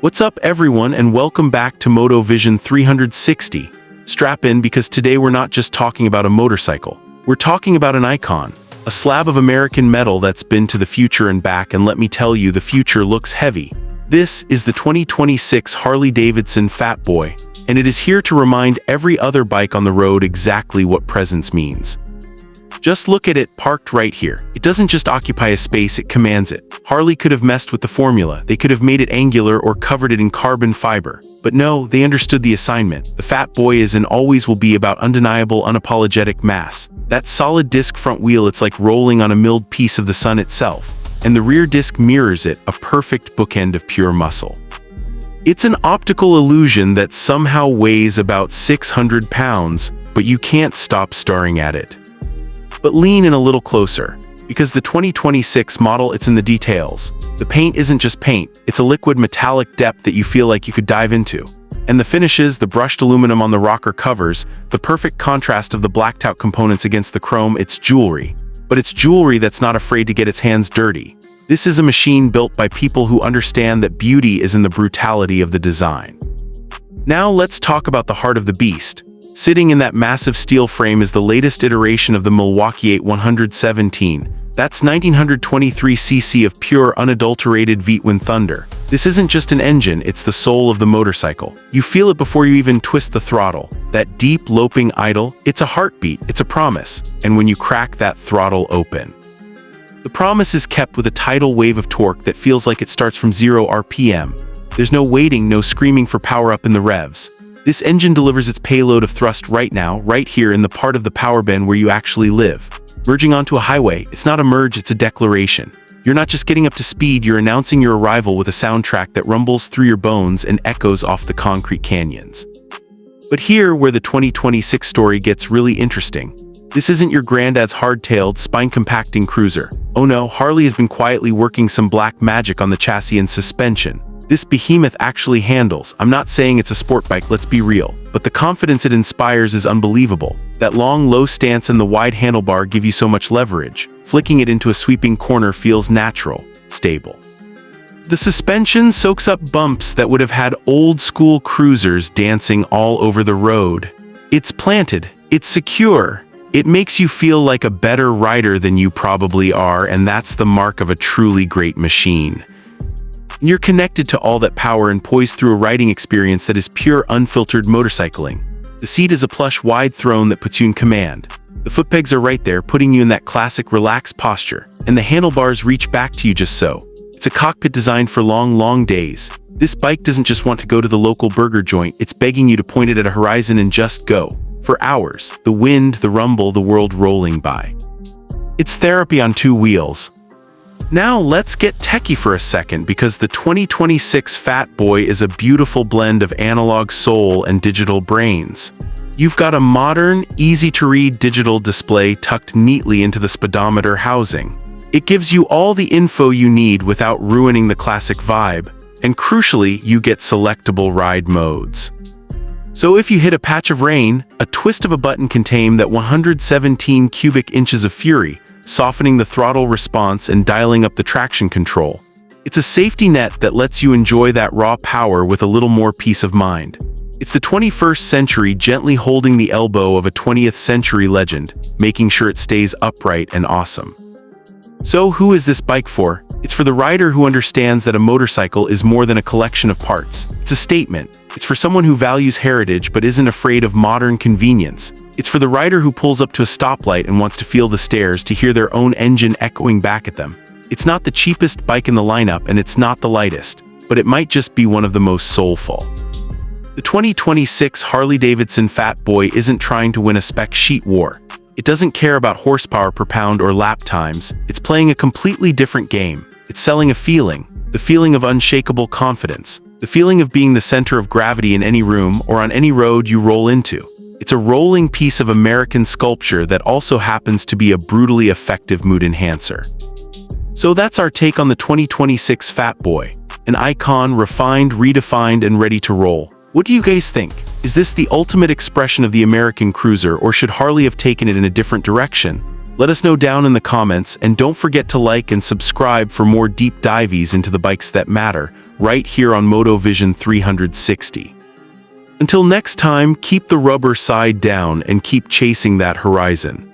What's up everyone and welcome back to MotoVision 360. Strap in because today we're not just talking about a motorcycle. We're talking about an icon, a slab of American metal that's been to the future and back, and let me tell you, the future looks heavy. This is the 2026 Harley-Davidson Fat Boy, and it is here to remind every other bike on the road exactly what presence means. Just look at it parked right here. It doesn't just occupy a space, it commands it. Harley could have messed with the formula. They could have made it angular or covered it in carbon fiber. But no, they understood the assignment. The Fat Boy is and always will be about undeniable, unapologetic mass. That solid disc front wheel, it's like rolling on a milled piece of the sun itself. And the rear disc mirrors it, a perfect bookend of pure muscle. It's an optical illusion that somehow weighs about 600 pounds, but you can't stop staring at it. But lean in a little closer, because the 2026 model, it's in the details. The paint isn't just paint, it's a liquid metallic depth that you feel like you could dive into. And the finishes, the brushed aluminum on the rocker covers, the perfect contrast of the blacked out components against the chrome, it's jewelry. But it's jewelry that's not afraid to get its hands dirty. This is a machine built by people who understand that beauty is in the brutality of the design. Now let's talk about the heart of the beast. Sitting in that massive steel frame is the latest iteration of the Milwaukee-Eight 117. That's 1923cc of pure, unadulterated V-twin thunder. This isn't just an engine, it's the soul of the motorcycle. You feel it before you even twist the throttle. That deep, loping idle, it's a heartbeat, it's a promise. And when you crack that throttle open, the promise is kept with a tidal wave of torque that feels like it starts from 0 RPM. There's no waiting, no screaming for power up in the revs. This engine delivers its payload of thrust right now, right here in the part of the power band where you actually live. Merging onto a highway, it's not a merge, it's a declaration. You're not just getting up to speed, you're announcing your arrival with a soundtrack that rumbles through your bones and echoes off the concrete canyons. But here, where the 2026 story gets really interesting. This isn't your granddad's hard-tailed, spine-compacting cruiser. Oh no, Harley has been quietly working some black magic on the chassis and suspension. This behemoth actually handles. I'm not saying it's a sport bike, let's be real, but the confidence it inspires is unbelievable. That long, low stance and the wide handlebar give you so much leverage. Flicking it into a sweeping corner feels natural, stable. The suspension soaks up bumps that would have had old-school cruisers dancing all over the road. It's planted, it's secure, it makes you feel like a better rider than you probably are, and that's the mark of a truly great machine. You're connected to all that power and poise through a riding experience that is pure, unfiltered motorcycling. The seat is a plush, wide throne that puts you in command. The foot pegs are right there, putting you in that classic, relaxed posture, and the handlebars reach back to you just so. It's a cockpit designed for long, long days. This bike doesn't just want to go to the local burger joint, it's begging you to point it at a horizon and just go. For hours, the wind, the rumble, the world rolling by. It's therapy on two wheels. Now let's get techie for a second, because the 2026 Fat Boy is a beautiful blend of analog soul and digital brains. You've got a modern, easy-to-read digital display tucked neatly into the speedometer housing. It gives you all the info you need without ruining the classic vibe, and crucially, you get selectable ride modes. So if you hit a patch of rain, a twist of a button can tame that 117 cubic inches of fury, softening the throttle response and dialing up the traction control. It's a safety net that lets you enjoy that raw power with a little more peace of mind. It's the 21st century gently holding the elbow of a 20th century legend, making sure it stays upright and awesome. So who is this bike for? It's for the rider who understands that a motorcycle is more than a collection of parts. It's a statement. It's for someone who values heritage but isn't afraid of modern convenience. It's for the rider who pulls up to a stoplight and wants to feel the stares, to hear their own engine echoing back at them. It's not the cheapest bike in the lineup and it's not the lightest, but it might just be one of the most soulful. The 2026 Harley-Davidson Fat Boy isn't trying to win a spec sheet war. It doesn't care about horsepower per pound or lap times. It's playing a completely different game. It's selling a feeling, the feeling of unshakable confidence, the feeling of being the center of gravity in any room or on any road you roll into. It's a rolling piece of American sculpture that also happens to be a brutally effective mood enhancer. So that's our take on the 2026 Fat Boy, an icon, refined, redefined, and ready to roll. What do you guys think? Is this the ultimate expression of the American cruiser, or should Harley have taken it in a different direction? Let us know down in the comments, and don't forget to like and subscribe for more deep dives into the bikes that matter, right here on MotoVision 360. Until next time, keep the rubber side down and keep chasing that horizon.